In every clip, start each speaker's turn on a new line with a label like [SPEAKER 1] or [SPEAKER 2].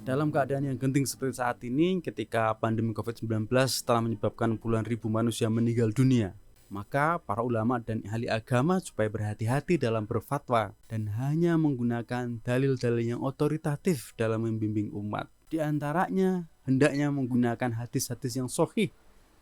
[SPEAKER 1] Dalam keadaan yang genting seperti saat ini, ketika pandemi COVID-19 telah menyebabkan puluhan ribu manusia meninggal dunia, maka para ulama dan ahli agama supaya berhati-hati dalam berfatwa dan hanya menggunakan dalil-dalil yang otoritatif dalam membimbing umat. Di antaranya, hendaknya menggunakan hadis-hadis yang sahih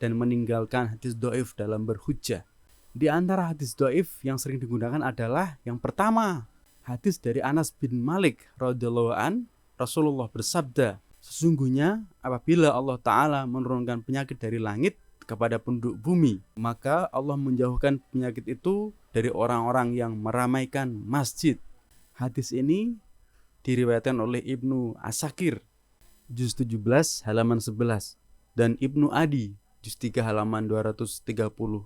[SPEAKER 1] dan meninggalkan hadis dhaif dalam berhujjah. Di antara hadis dhaif yang sering digunakan adalah yang pertama, hadis dari Anas bin Malik radhiyallahu an, Rasulullah bersabda, sesungguhnya apabila Allah Ta'ala menurunkan penyakit dari langit kepada penduduk bumi, maka Allah menjauhkan penyakit itu dari orang-orang yang meramaikan masjid. Hadis ini diriwayatkan oleh Ibnu Asakir, juz 17 halaman 11, dan Ibnu Adi, juz 3 halaman 232.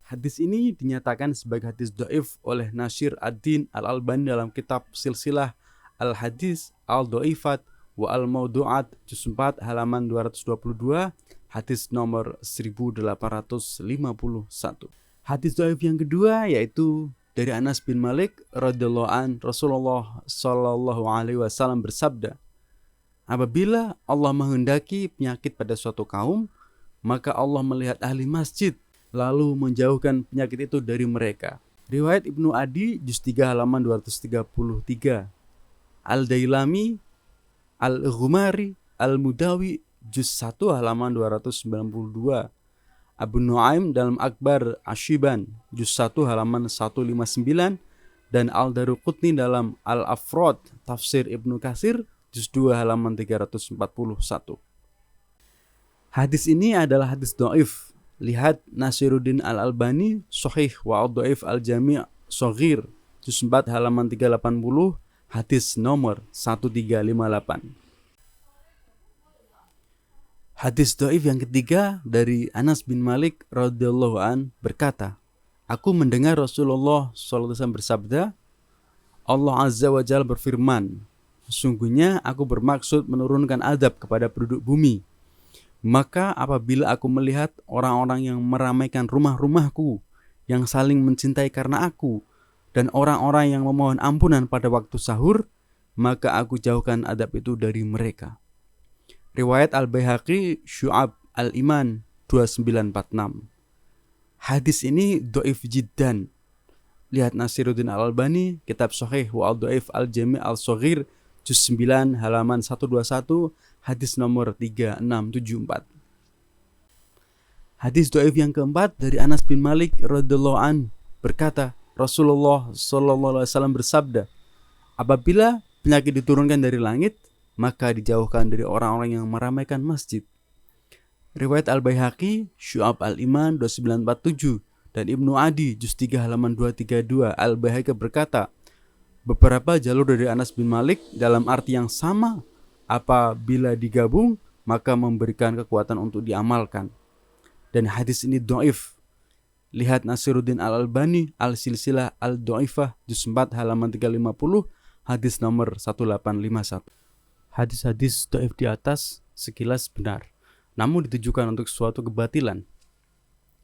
[SPEAKER 1] Hadis ini dinyatakan sebagai hadis dhaif oleh Nasir ad-Din al-Albani dalam kitab Silsilah Al-Hadis Al-Dhaifat wa Al-Maudu'at juz 4 halaman 222, hadis nomor 1851. Hadis dhaif yang kedua yaitu dari Anas bin Malik radhiyallahu an, Rasulullah sallallahu alaihi wasallam bersabda, apabila Allah menghendaki penyakit pada suatu kaum, maka Allah melihat ahli masjid lalu menjauhkan penyakit itu dari mereka. Riwayat Ibnu Adi juz 3 halaman 233, Al-Dailami, Al-Ghumari, Al-Mudawi juz 1 halaman 292, Abu Nuaim dalam Akbar Ashiban juz 1 halaman 159, dan Al-Daruqutni dalam Al-Afrod Tafsir Ibnu Katsir juz 2 halaman 341. Hadis ini adalah hadis dhaif. Lihat Nasiruddin Al-Albani Sahih wa Dhaif Al-Jami' Shaghir juz 4 halaman 380, hadis nomor 1358. Hadis dhaif yang ketiga dari Anas bin Malik radhiyallahu an berkata, aku mendengar Rasulullah SAW bersabda, Allah Azza wa Jalla berfirman, sesungguhnya aku bermaksud menurunkan adab kepada penduduk bumi. Maka apabila aku melihat orang-orang yang meramaikan rumah-rumahku, yang saling mencintai karena aku, dan orang-orang yang memohon ampunan pada waktu sahur, maka aku jauhkan adab itu dari mereka. Riwayat Al-Baihaqi Syu'ab Al-Iman 2946. Hadis ini dhaif jiddan. Lihat Nasiruddin Al-Albani, Kitab Sahih wa Dhaif Al-Jami' Al-Shaghir juz 9 halaman 121, hadis nomor 3674. Hadis dhaif yang keempat dari Anas bin Malik radhiyallahu an berkata, Rasulullah sallallahu alaihi wasallam bersabda, apabila penyakit diturunkan dari langit, maka dijauhkan dari orang-orang yang meramaikan masjid. Riwayat Al-Baihaqi Syu'ab Al-Iman 2947 dan Ibnu Adi juz 3 halaman 232. Al-Baihaqi berkata, beberapa jalur dari Anas bin Malik dalam arti yang sama apabila digabung maka memberikan kekuatan untuk diamalkan. Dan hadis ini dhaif. Lihat Nasiruddin Al-Albani Al-Silsilah Al-Dhaifah juz 4 halaman 350, hadis nomor 1851. Hadis-hadis dhaif di atas sekilas benar, namun ditujukan untuk suatu kebatilan.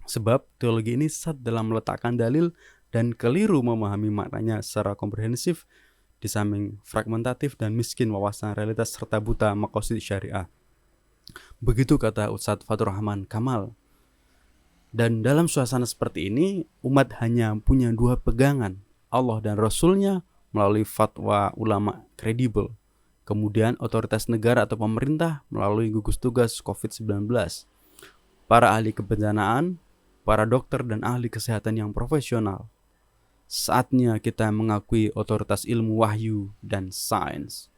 [SPEAKER 1] Sebab teologi ini sesat dalam meletakkan dalil dan keliru memahami maknanya secara komprehensif, di samping fragmentatif dan miskin wawasan realitas serta buta maqasid syariah. Begitu kata Ustadz Fatur Rahman Kamal. Dan dalam suasana seperti ini, umat hanya punya dua pegangan, Allah dan Rasulnya melalui fatwa ulama kredibel, kemudian otoritas negara atau pemerintah melalui gugus tugas COVID-19, para ahli kebencanaan, para dokter dan ahli kesehatan yang profesional. Saatnya kita mengakui otoritas ilmu wahyu dan sains.